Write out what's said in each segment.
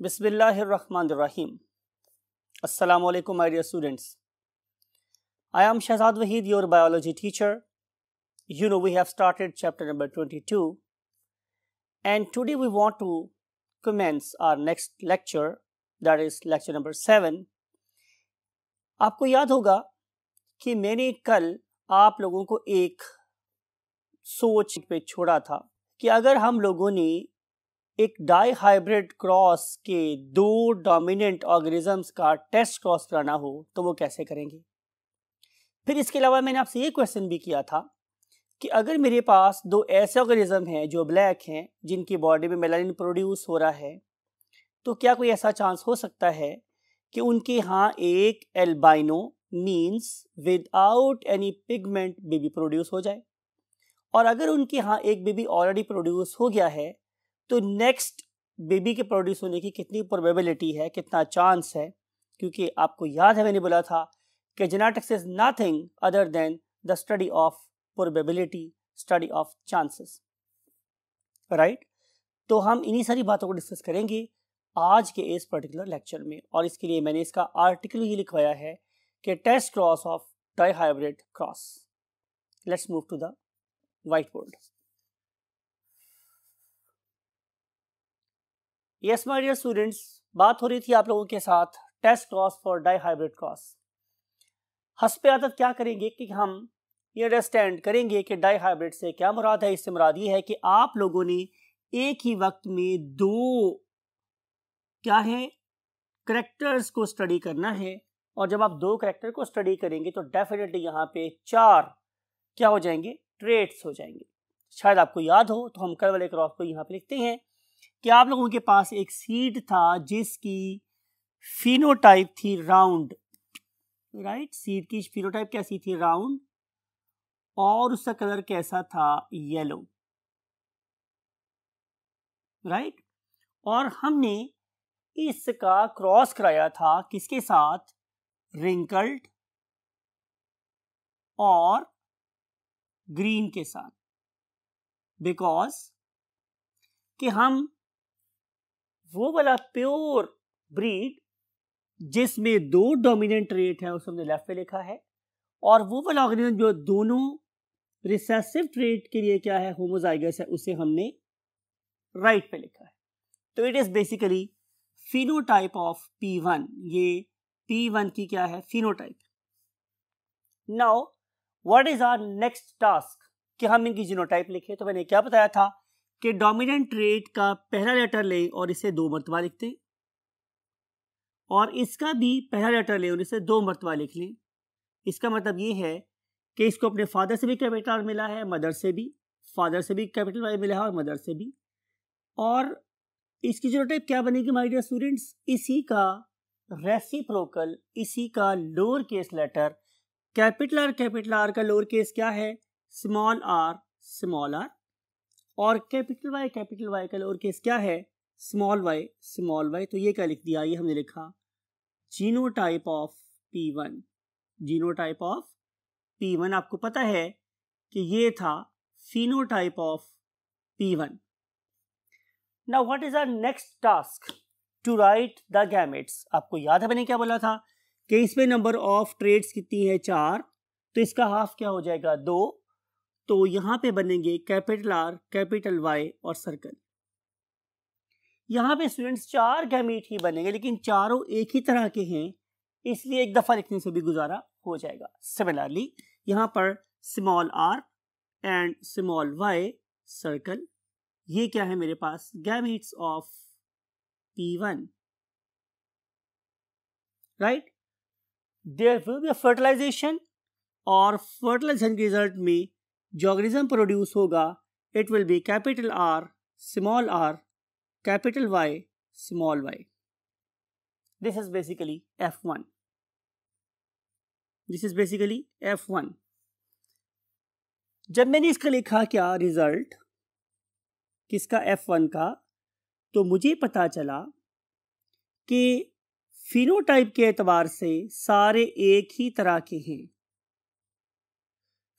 Bismillahirrahmanirrahim. Assalamu alaikum, my dear students. I am Shahzad Waheed, your biology teacher. You know we have started chapter number 22, and today we want to commence our next lecture, that is lecture number 7. आपको याद होगा कि मैंने कल आप लोगों को एक सोच पे छोड़ा था कि अगर हम लोगों ने एक डाई हाइब्रिड क्रॉस के दो डोमिनेंट ऑर्गेनिजम्स का टेस्ट क्रॉस कराना हो तो वो कैसे करेंगे। फिर इसके अलावा मैंने आपसे ये क्वेश्चन भी किया था कि अगर मेरे पास दो ऐसे ऑर्गेनिज्म हैं जो ब्लैक हैं, जिनकी बॉडी में मेलानिन प्रोड्यूस हो रहा है, तो क्या कोई ऐसा चांस हो सकता है कि उनके यहाँ एक albino means without any pigment baby produce हो जाए, और अगर उनके यहाँ एक बेबी ऑलरेडी प्रोड्यूस हो गया है तो नेक्स्ट बेबी के प्रोड्यूस होने की कितनी प्रोबेबिलिटी है, कितना चांस है। क्योंकि आपको याद है मैंने बोला था कि genetics is nothing other than the study of probability, study of chances, right. तो हम इन्हीं सारी बातों को डिस्कस करेंगे आज के इस पर्टिकुलर लेक्चर में, और इसके लिए मैंने इसका आर्टिकल ही लिखवाया है कि test cross of dihybrid cross. Let's move to the white board. Yes my dear students, बात हो रही थी आप लोगों के साथ test cross for dihybrid cross. हस्बे आदत क्या करेंगे कि हम ये अंडरस्टैंड करेंगे कि डाई हाइब्रिड से क्या मुराद है। इससे मुराद ये है कि आप लोगों ने एक ही वक्त में दो क्या है कैरेक्टर्स को स्टडी करना है, और जब आप दो कैरेक्टर को स्टडी करेंगे तो डेफिनेटली यहाँ पे चार क्या हो जाएंगे, ट्रेट्स हो जाएंगे। शायद आपको याद हो तो हम कल वाले क्रॉस को यहाँ पे लिखते हैं कि आप लोगों के पास एक सीड था जिसकी फिनोटाइप थी राउंड, राइट। सीड की फिनोटाइप कैसी थी, राउंड, और उसका कलर कैसा था, येलो, राइट। और हमने इसका क्रॉस कराया था किसके साथ, रिंकल्ड और ग्रीन के साथ, बिकॉज कि हम वो वाला प्योर ब्रीड जिसमें दो डोमिनेंट ट्रेट है उसे हमने लेफ्ट पे लिखा है, और वो वाला ऑर्गेनिज्म जो दोनों रिसेसिव ट्रेट के लिए क्या है, होमोजाइगस है, उसे हमने राइट पे लिखा है। तो it is basically phenotype of P1। ये P1 की क्या है, phenotype. Now what is our next task कि हम इनकी जीनोटाइप लिखे। तो मैंने क्या बताया था कि डोमिनेंट ट्रेट का पहला लेटर लें और इसे दो मरतबा लिखते हैं, और इसका भी पहला लेटर लें और इसे दो मरतबा लिख लें। इसका मतलब ये है कि इसको अपने फादर से भी कैपिटल आर मिला है, मदर से भी, फादर से भी कैपिटल वाई मिला है और मदर से भी। और इसकी जीनोटाइप क्या बनेगी माय डियर स्टूडेंट्स, इसी का रेसिप्रोकल, इसी का lower case letter, capital R का लोअर केस क्या है, स्मॉल आर, और कैपिटल वाई का लोअर केस क्या है, स्मॉल वाई। तो ये क्या लिख दिया, ये हमने लिखा genotype of P1। Genotype of P1 आपको पता है कि ये था phenotype of P1। Now what is our next task, to write the gametes. आपको याद है मैंने क्या बोला था कि इसमें नंबर ऑफ ट्रेड्स कितनी है, 4, तो इसका हाफ क्या हो जाएगा, 2। तो यहां पे बनेंगे कैपिटल आर, कैपिटल वाई और सर्कल। यहां पे स्टूडेंट्स 4 गैमेट ही बनेंगे, लेकिन चारों एक ही तरह के हैं, इसलिए एक दफा लिखने से भी गुजारा हो जाएगा। सिमिलरली यहां पर small R and small Y, circle, ये क्या है मेरे पास, gametes of P1, right. There will be fertilization, और फर्टिलाइजेशन के रिजल्ट में जो ऑर्गेनिज्म प्रोड्यूस होगा it will be capital R, capital Y, small Y. This is basically F1। जब मैंने इसका लिखा क्या रिजल्ट किसका, F1 का, तो मुझे पता चला कि फिनोटाइप के एतबार से सारे एक ही तरह के हैं।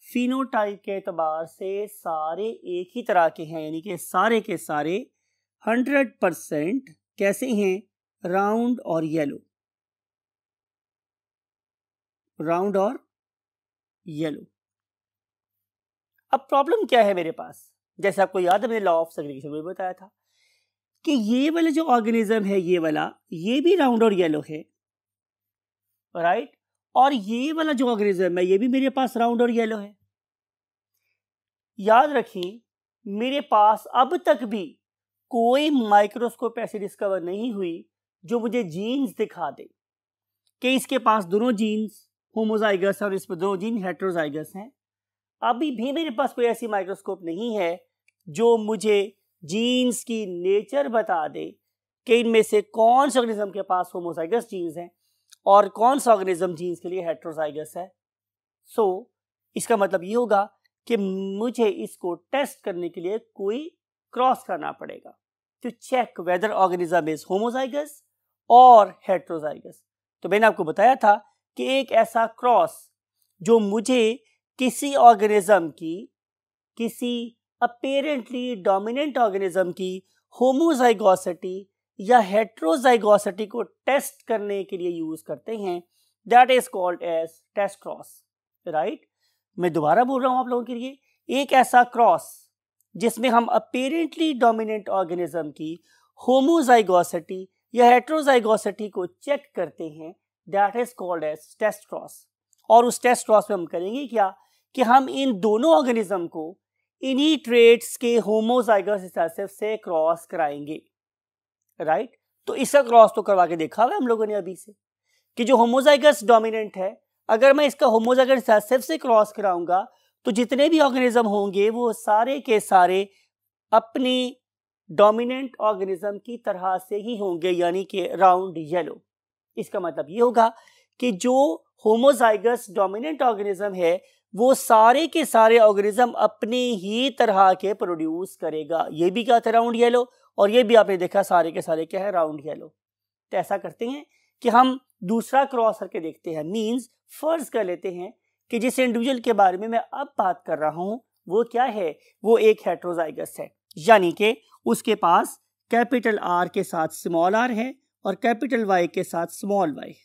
फिनोटाइप के एतबार से सारे एक ही तरह के हैं, यानी कि सारे के सारे 100% कैसे हैं, राउंड और येलो, राउंड और येलो। अब प्रॉब्लम क्या है मेरे पास, जैसे आपको याद है मैंने लॉ ऑफ सेग्रीगेशन में बताया था कि ये वाला जो ऑर्गेनिज्म है, ये वाला, ये भी राउंड और येलो है, राइट, और ये वाला जो ऑर्गेनिज्म है ये भी मेरे पास राउंड और येलो है। याद रखिए मेरे पास अब तक भी कोई माइक्रोस्कोप ऐसी डिस्कवर नहीं हुई जो मुझे जीन्स दिखा दे कि इसके पास दोनों जीन्स होमोजाइगस और इसमें दोनों जीन हेट्रोजाइगस हैं। अभी भी मेरे पास कोई ऐसी माइक्रोस्कोप नहीं है जो मुझे जीन्स की नेचर बता दे कि इनमें से कौन सा ऑर्गेनिज्म के पास होमोजाइगस जीन्स हैं और कौन सा ऑर्गेनिज्म जीन्स के लिए हेट्रोजाइगस है। सो इसका मतलब ये होगा कि मुझे इसको टेस्ट करने के लिए कोई क्रॉस करना पड़ेगा to check whether organism is homozygous और हेट्रोजाइगस। तो मैंने आपको बताया था कि एक ऐसा क्रॉस जो मुझे किसी ऑर्गेनिज्म की, किसी अपेरेंटली डोमिनेंट ऑर्गेनिज्म की होमोजाइगोसिटी या हेट्रोजाइगोसिटी को टेस्ट करने के लिए यूज करते हैं, that is called as test cross, right. मैं दोबारा बोल रहा हूं आप लोगों के लिए, एक ऐसा क्रॉस जिसमें हम अपेरेंटली डोमिनेंट ऑर्गेनिज्म की होमोजाइगोसिटी या हेट्रोजाइगोसिटी को चेक करते हैं, that is called as test cross. और उस टेस्ट क्रॉस में हम करेंगे क्या कि हम इन दोनों ऑर्गेनिज्म को इन्हीं ट्रेट्स के होमोजाइगस रिसेसिव से क्रॉस कराएंगे, राइट। तो इसका क्रॉस तो करवा के देखा हुआ हम लोगों ने अभी से कि जो होमोजाइगस डोमिनेंट है, अगर मैं इसका होमोजाइगस रिसेसिव से क्रॉस कराऊंगा तो जितने भी ऑर्गेनिज्म होंगे वो सारे के सारे अपनी डोमिनेंट ऑर्गेनिज्म की तरह से ही होंगे, यानी कि राउंड येलो। इसका मतलब ये होगा कि जो होमोजाइगस डोमिनेंट ऑर्गेनिज्म है वो सारे के सारे ऑर्गेनिज्म अपने ही तरह के प्रोड्यूस करेगा। ये भी क्या था, राउंड येलो, और ये भी आपने देखा सारे के सारे क्या है, राउंड येलो। तो ऐसा करते हैं कि हम दूसरा क्रॉस करके देखते हैं। मींस फर्ज कर लेते हैं कि जिस इंडिविजुअल के बारे में मैं अब बात कर रहा हूं वो क्या है, वो एक हेट्रोजाइगस है, यानी कि उसके पास कैपिटल आर के साथ स्मॉल आर है और कैपिटल वाई के साथ स्मॉल वाई,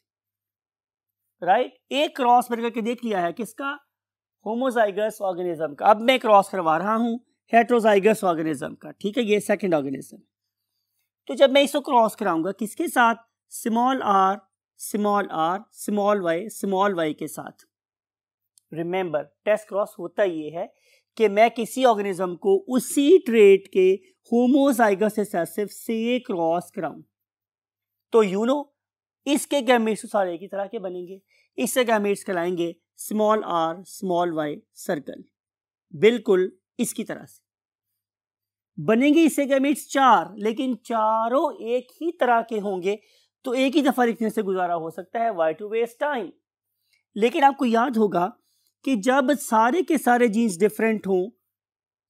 राइट। एक क्रॉस मैंने करके देख लिया है किसका, होमोजाइगस ऑर्गेनिज्म का। अब मैं क्रॉस करवा रहा हूं हेट्रोजाइगस ऑर्गेनिज्म का, ठीक है, ये सेकंड ऑर्गेनिज्म। तो जब मैं इसको क्रॉस कराऊंगा किसके साथ, small R small R small Y के साथ। रिमेंबर टेस्ट क्रॉस होता ये है कि मैं किसी ऑर्गेनिज्म को उसी ट्रेट के होमोजाइगस रिसेसिव से क्रॉस कराऊं। तो यू नो इसके गैमेट्स सारे की तरह के बनेंगे, इससे गैमेट्स कहलाएंगे small R small Y circle, बिल्कुल इसकी तरह से बनेंगे। इससे गैमेट्स 4, लेकिन चारों एक ही तरह के होंगे, तो एक ही दफा लिखने से गुजारा हो सकता है, वाई टू वेस्ट टाइम। लेकिन आपको याद होगा कि जब सारे के सारे जीन्स डिफरेंट हों,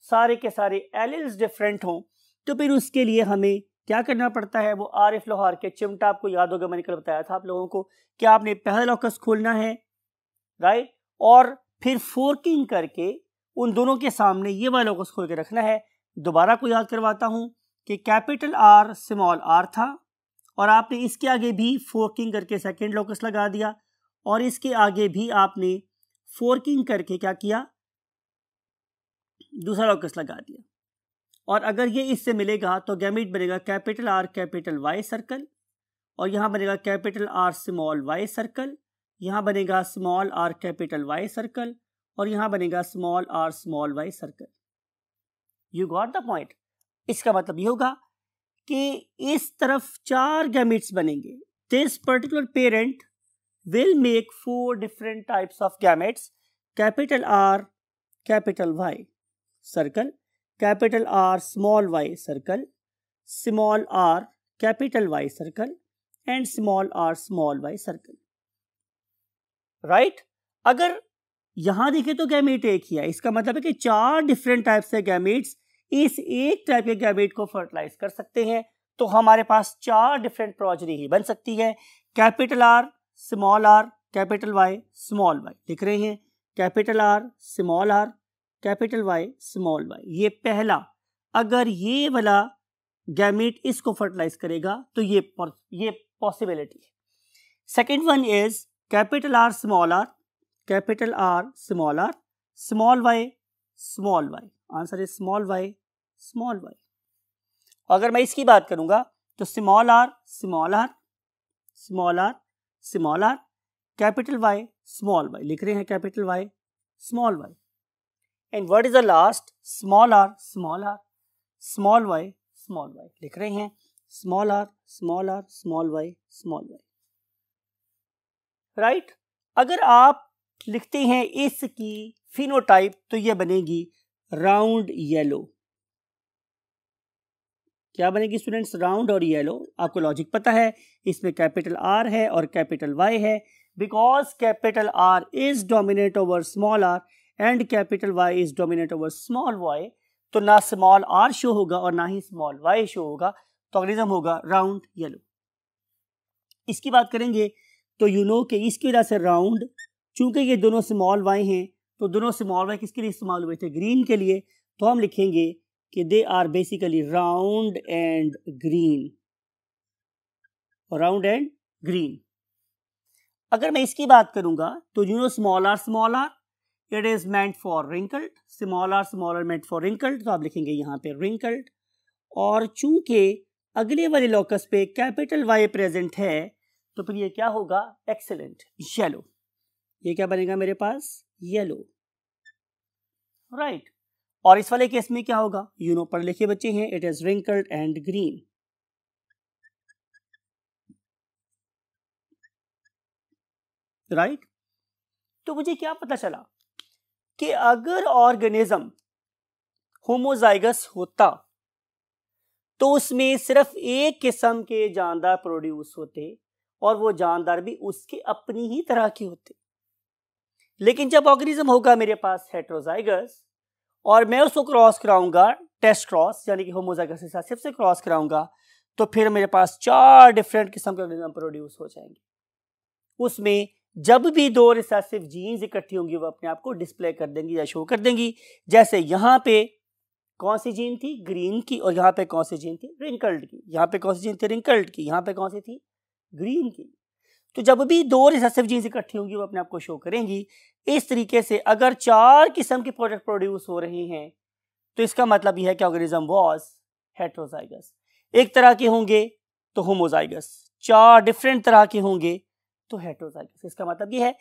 सारे के सारे एलिल्स डिफरेंट हों, तो फिर उसके लिए हमें क्या करना पड़ता है, वो आरिफ लोहार के चिमटा, आपको याद होगा मैंने कल बताया था आप लोगों को कि आपने पहला लॉकस खोलना है, राइट, और फिर फोर्किंग करके उन दोनों के सामने ये वाला लॉकस खोल के रखना है। दोबारा को याद करवाता हूं कि कैपिटल आर स्मॉल आर था और आपने इसके आगे भी फोर्किंग करके सेकेंड लॉकस लगा दिया और इसके आगे भी आपने फोर्किंग करके क्या किया, दूसरा लॉकस लगा दिया। और अगर ये इससे मिलेगा तो गैमेट बनेगा capital R capital Y circle, और यहां बनेगा capital R small Y circle, यहां बनेगा small R capital Y circle, और यहां बनेगा small R small Y circle. You got the point. इसका मतलब ये होगा कि इस तरफ 4 गैमेट्स बनेंगे। This particular parent will make 4 different types of gametes, capital R capital Y circle, capital R small Y circle, small R capital Y circle and small R small Y circle, right. अगर यहां देखें तो gamete एक ही है, इसका मतलब है कि 4 डिफरेंट टाइप्स के गैमेट्स इस एक टाइप के गैमेट को फर्टिलाइज कर सकते हैं। तो हमारे पास 4 डिफरेंट प्रोजेनी ही बन सकती है, capital R small R capital Y small Y. लिख रहे हैं capital R small R capital Y small Y, ये पहला। अगर ये वाला गैमीट इसको फर्टिलाइज करेगा, तो ये पॉसिबिलिटी है। Second one is capital R, capital R small R, small Y small Y. Answer is small Y small Y. अगर मैं इसकी बात करूंगा तो small R small R small R small R, capital Y small Y, लिख रहे हैं capital Y small Y. And what is the last? Small R small R small Y small Y, लिख रहे हैं small R small R small Y small Y. Right, अगर आप लिखते हैं इसकी फिनोटाइप तो ये बनेगी राउंड येलो। क्या बनेगी स्टूडेंट्स? राउंड और येलो। आपको लॉजिक पता है, इसमें कैपिटल आर है और कैपिटल वाई है, because capital R is dominate over small R and capital Y is dominate over small Y. तो ना स्मॉल आर शो होगा और ना ही स्मॉल वाई शो होगा, तो ऑर्गेनिज्म होगा राउंड येलो। इसकी बात करेंगे तो यू नो कि इसकी वजह से राउंड, चूंकि ये दोनों स्मॉल वाई हैं तो दोनों स्मॉल वाई किसके लिए इस्तेमाल हुए थे? ग्रीन के लिए। तो हम लिखेंगे कि they are basically round and green, round and green. अगर मैं इसकी बात करूंगा तो you know small R it is meant for wrinkled, small R meant for wrinkled, तो आप लिखेंगे यहाँ पे रिंकल्ड। और चूंकि अगले वाले लॉकस पे कैपिटल वाई प्रेजेंट है तो फिर ये क्या होगा? Excellent yellow. ये क्या बनेगा मेरे पास? येलो। राइट, और इस वाले केस में क्या होगा? यू नो पढ़े लिखे बच्चे हैं, it is wrinkled and green. Right, तो मुझे क्या पता चला कि अगर ऑर्गेनिज्म होमोजाइगस होता तो उसमें सिर्फ एक किस्म के जानदार प्रोड्यूस होते और वो जानदार भी उसके अपनी ही तरह के होते। लेकिन जब ऑर्गेनिज्म होगा मेरे पास हेटेरोजाइगस और मैं उसको क्रॉस कराऊंगा, टेस्ट क्रॉस यानी कि होमोजाइगस के साथ सिर्फ से क्रॉस कराऊंगा, तो फिर मेरे पास 4 डिफरेंट किस्म के ऑर्गेनिज्म प्रोड्यूस हो जाएंगे। उसमें जब भी 2 रिसेसिव जीन्स इकट्ठी होंगी वो अपने आप को डिस्प्ले कर देंगी या शो कर देंगी। जैसे यहाँ पे कौन सी जीन थी? ग्रीन की, और यहाँ पे कौन सी जीन थी? रिंकल्ड की। यहाँ पे कौन सी जीन थी? रिंकल्ड की। यहाँ पे कौन सी थी? ग्रीन की। तो जब भी 2 रिसेसिव जीन्स इकट्ठी होंगी वो अपने आप को शो करेंगी। इस तरीके से अगर 4 किस्म के प्रोडक्ट प्रोड्यूस हो रहे हैं तो इसका मतलब यह है कि ऑर्गेनिज्म वाज हेटेरोजाइगस। एक तरह के होंगे तो होमोजाइगस, 4 डिफरेंट तरह के होंगे तो हेटेरोजाइगस। इसका मतलब यह है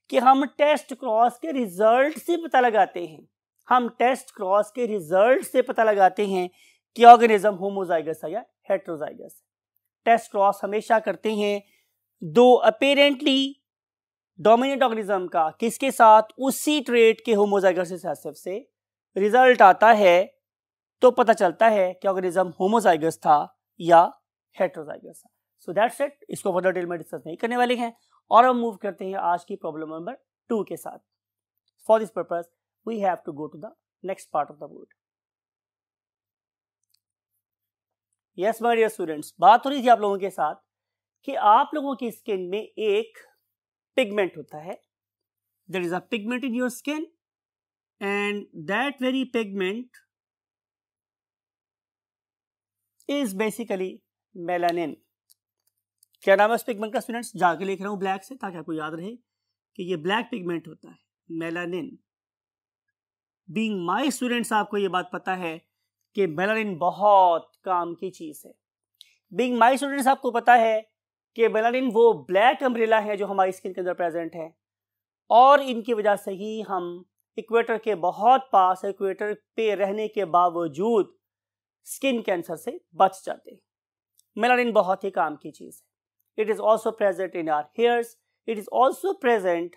कि हम टेस्ट क्रॉस के रिजल्ट से पता लगाते हैं, हम टेस्ट क्रॉस के रिजल्ट से पता लगाते हैं कि ऑर्गेनिज्म होमोजाइगस है या हेटेरोजाइगस। टेस्ट क्रॉस हमेशा करते हैं 2 अपेरेंटली डोमिनेंट ऑर्गेनिज्म का किसके साथ? उसी ट्रेट के होमोजाइगस रिसेसिव से रिजल्ट आता है तो पता चलता है कि ऑर्गेनिज्म होमोजाइगस था या हेटेरोजाइगस था। So that's it. इसको फर्दर डिटेल में डिस्कस नहीं करने वाले हैं और हम मूव करते हैं आज की प्रॉब्लम नंबर 2 के साथ। For this purpose we have to go to the next part of the word. Yes my dear students, बात हो रही थी आप लोगों के साथ कि आप लोगों की स्किन में एक पिगमेंट होता है। There is a pigment in your skin and that very pigment is basically melanin. क्या नाम है उस पिगमेंट का स्टूडेंट्स? जाके लिख रहा हूं ब्लैक से ताकि आपको याद रहे कि ये ब्लैक पिगमेंट होता है, मेलानिन। बीइंग माय स्टूडेंट्स, आपको ये बात पता है कि मेलानिन बहुत काम की चीज है। बीइंग माय स्टूडेंट्स, आपको पता है कि मेलानिन वो ब्लैक अम्ब्रेला है जो हमारी स्किन के अंदर प्रेजेंट है और इनकी वजह से ही हम इक्वेटर के बहुत पास, इक्वेटर पे रहने के बावजूद स्किन कैंसर से बच जाते हैं। मेलानिन बहुत ही काम की चीज है। It is also present in our hairs. It is also present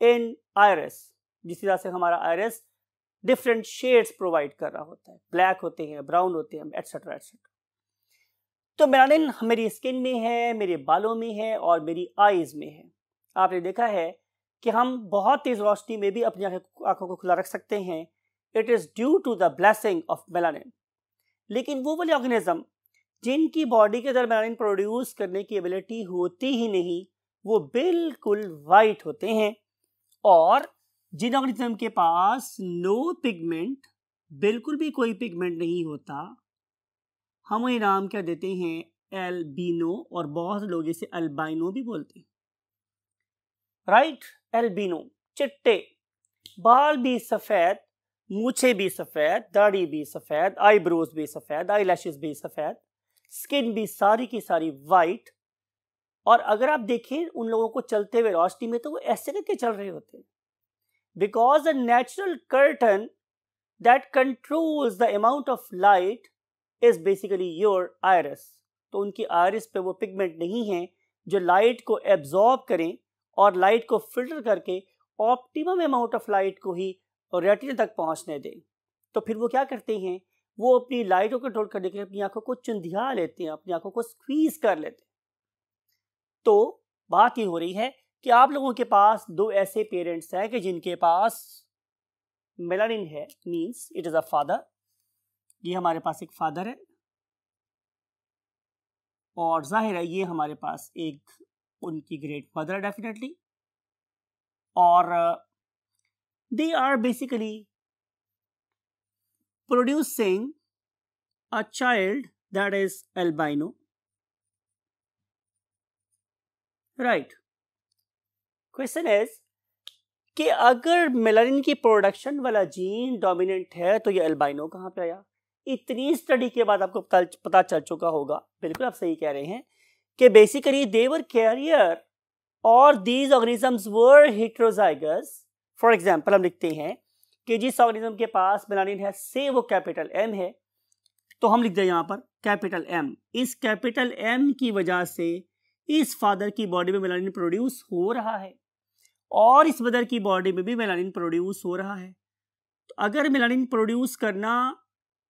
in iris. जिस तरह से हमारा iris different shades provide कर रहा होता है, ब्लैक होते हैं, ब्राउन होते हैं, एटसेट्रा एटसेट्रा। तो मेलानिन मेरी स्किन में है, मेरे बालों में है और मेरी आईज में है। आपने देखा है कि हम बहुत तेज रोशनी में भी अपनी आंखों को खुला रख सकते हैं। It is due to the blessing of melanin. लेकिन वो वाले ऑर्गेनिज्म जिनकी बॉडी के अंदर मेलानिन प्रोड्यूस करने की एबिलिटी होती ही नहीं, वो बिल्कुल वाइट होते हैं। और जिन ऑर्गेनिज्म के पास नो पिगमेंट, बिल्कुल भी कोई पिगमेंट नहीं होता, हम ये नाम क्या देते हैं, एल्बिनो, और बहुत लोग इसे अल्बाइनो भी बोलते हैं, राइट। एल्बिनो, चिट्टे, बाल भी सफेद, मूछें भी सफेद, दाढ़ी भी सफेद, आईब्रोज भी सफेद, आई लैशेस भी सफेद, स्किन भी सारी की सारी वाइट। और अगर आप देखें उन लोगों को चलते हुए रोशनी में तो वो ऐसे करके चल रहे होते हैं, because the natural curtain that controls the amount of light is basically your iris. तो उनकी आयरिस पे वो पिगमेंट नहीं है जो लाइट को एब्जॉर्ब करें और लाइट को फिल्टर करके ऑप्टिमम अमाउंट ऑफ लाइट को ही रेटिना तक पहुंचने दें। तो फिर वो क्या करते हैं, वो अपनी लाइट को कंट्रोल करने के लिए अपनी आंखों को चुंधिया लेते हैं, अपनी आंखों को स्क्वीज कर लेते हैं। तो बात ये हो रही है कि आप लोगों के पास दो ऐसे पेरेंट्स हैं कि जिनके पास मेलानिन है, means it is a father, ये हमारे पास एक फादर है, और जाहिर है ये हमारे पास एक उनकी ग्रेट मदर है डेफिनेटली, और they are basically producing a child that is albino, right? Question is कि अगर मेलानिन की प्रोडक्शन वाला जीन डोमिनेंट है तो ये अल्बाइनो कहाँ पे आया? इतनी स्टडी के बाद आपको पता चल चुका होगा, बिल्कुल आप सही कह रहे हैं, कि बेसिकली दे वर कैरियर और these organisms were heterozygous. For example हम लिखते हैं कि जिस ऑर्गेनिज्म के पास मेलानिन है, से वो कैपिटल एम है, तो हम लिख दें यहाँ पर कैपिटल एम। इस कैपिटल एम की वजह से इस फादर की बॉडी में मेलानिन प्रोड्यूस हो रहा है और इस मदर की बॉडी में भी मेलानिन प्रोड्यूस हो रहा है। तो अगर मेलानिन प्रोड्यूस करना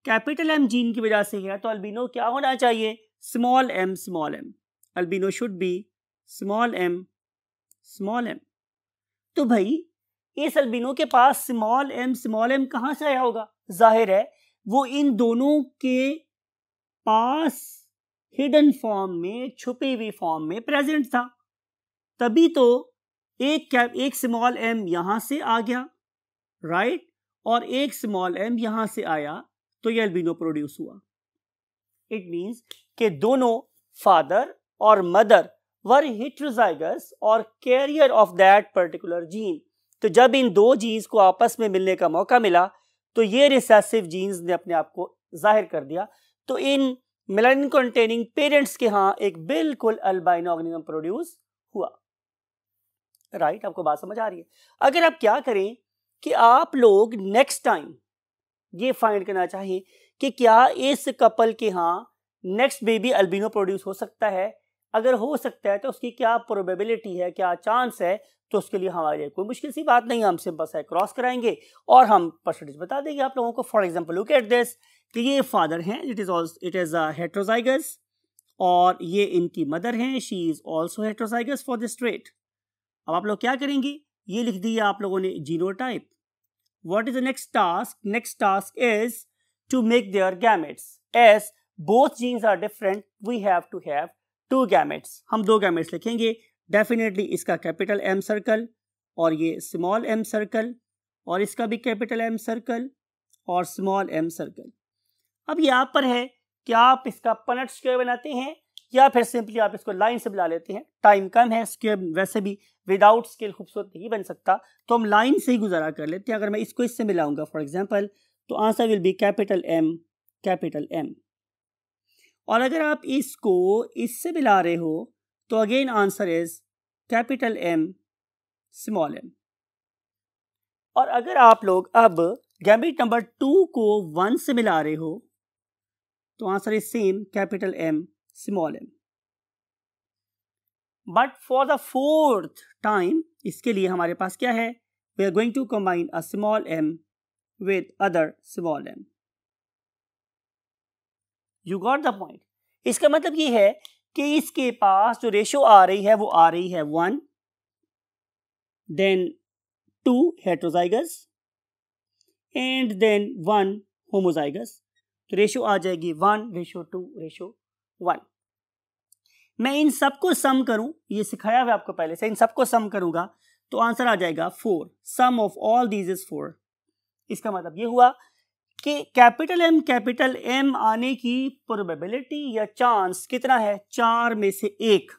कैपिटल एम जीन की वजह से है तो अल्बिनो क्या होना चाहिए, small M small M. Albino should be small M small M. तो भाई इस अल्बिनो के पास स्मॉल एम कहां से आया होगा? जाहिर है वो इन दोनों के पास हिडन फॉर्म में, छुपी हुई फॉर्म में प्रेजेंट था, तभी तो एक स्मॉल एम यहां से आ गया, राइट, और एक स्मॉल एम यहां से आया, तो ये अल्बिनो प्रोड्यूस हुआ। इट मींस कि दोनों फादर और मदर वर हेटेरोजाइगस और carrier of that particular gene. तो जब इन दो जीन्स को आपस में मिलने का मौका मिला तो ये रिसेसिव जीन्स ने अपने आप को जाहिर कर दिया। तो इन मेलानिन कंटेनिंग पेरेंट्स के यहाँ एक बिल्कुल अल्बाइनो ऑर्गेनिज्म प्रोड्यूस हुआ, राइट। आपको बात समझ आ रही है? अगर आप क्या करें कि आप लोग नेक्स्ट टाइम ये फाइंड करना चाहिए कि क्या इस कपल के यहाँ नेक्स्ट बेबी अल्बिनो प्रोड्यूस हो सकता है, अगर हो सकता है तो उसकी क्या प्रोबेबिलिटी है, क्या चांस है, तो उसके लिए हमारे लिए कोई मुश्किल सी बात नहीं, हम सिंपल सा क्रॉस कराएंगे और हम परसेंटेज बता देंगे आप लोगों को। For example look at this कि ये फादर हैं, इट इज हेटेरोजाइगस, और ये इनकी मदर हैं, she is also heterozygous for this trait. अब आप लोग क्या करेंगे, ये लिख दिया आप लोगों ने genotype. What is the next task? Next task is to make their gametes. As both genes are different we have to have two gametes. हम दो गैमेट्स लिखेंगे, डेफिनेटली इसका कैपिटल एम सर्कल और ये स्मॉल एम सर्कल, और इसका भी capital M circle और स्मॉल एम सर्कल। अब यहाँ पर है कि आप इसका पनट स्क्वायर बनाते हैं या फिर सिंपली आप इसको लाइन से बुला लेते हैं। टाइम कम है, स्क्वायर वैसे भी विदाउट स्केल खूबसूरत नहीं बन सकता, तो हम लाइन से ही गुजारा कर लेते हैं। अगर मैं इसको इससे मिलाऊंगा फॉर एग्जाम्पल, तो answer will be capital M capital M. और अगर आप इसको इससे मिला रहे हो तो again answer is capital M small M. और अगर आप लोग अब गैमेट नंबर 2 को 1 से मिला रहे हो तो answer is same capital M small M. But for the 4th time इसके लिए हमारे पास क्या है, we are going to combine a small M with other small M. You got the point? इसका मतलब ये है कि इसके पास जो रेशियो आ रही है वो आ रही है 1, then 2 heterozygous and then 1 homozygous. तो रेशियो आ जाएगी 1:2:1। मैं इन सबको सम करूं, ये सिखाया हुआ आपको पहले से, इन सबको सम करूंगा तो आंसर आ जाएगा 4। सम ऑफ ऑल दीज इज 4। इसका मतलब ये हुआ कि कैपिटल एम आने की प्रोबेबिलिटी या चांस कितना है, 4 में से 1,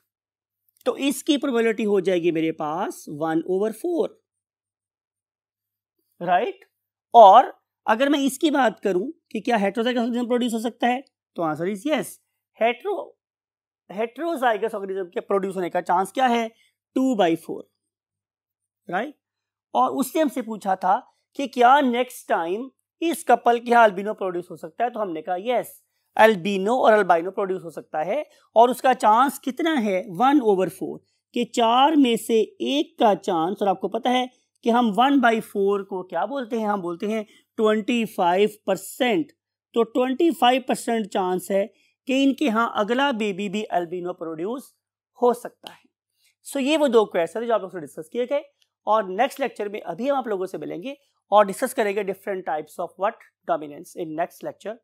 तो इसकी प्रोबेबिलिटी हो जाएगी मेरे पास 1/4, राइट। और अगर मैं इसकी बात करूं कि क्या हेटेरोजाइगस ऑर्गेनिज्म प्रोड्यूस हो सकता है, तो answer is yes. Heterozygous organism के प्रोड्यूस होने का चांस क्या है, 2/4, राइट। और उससे हमसे पूछा था कि क्या नेक्स्ट टाइम इस कपल के यहाँ अल्बिनो प्रोड्यूस हो सकता है, तो हमने कहा यस, अल्बिनो और अल्बाइनो प्रोड्यूस हो सकता है, और उसका चांस कितना है, 1/4, कि 4 में से 1 का चांस। और आपको पता है कि हम 1/4 को क्या बोलते हैं, हम बोलते हैं 25%। तो 25% चांस है कि इनके यहाँ अगला बेबी भी अल्बिनो प्रोड्यूस हो सकता है। सो ये वो 2 क्वेश्चन जो आप लोगों से डिस्कस किए गए, और नेक्स्ट लेक्चर में अभी हम आप लोगों से मिलेंगे और डिस्कस करेंगे different types of what dominance in next lecture.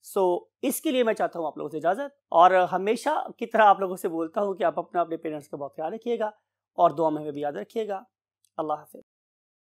So इसके लिए मैं चाहता हूँ आप लोगों से इजाजत, और हमेशा की तरह आप लोगों से बोलता हूँ कि आप अपने पेरेंट्स का बहुत ख्याल रखिएगा और दुआ में भी याद रखिएगा। अल्लाह हाफिज़।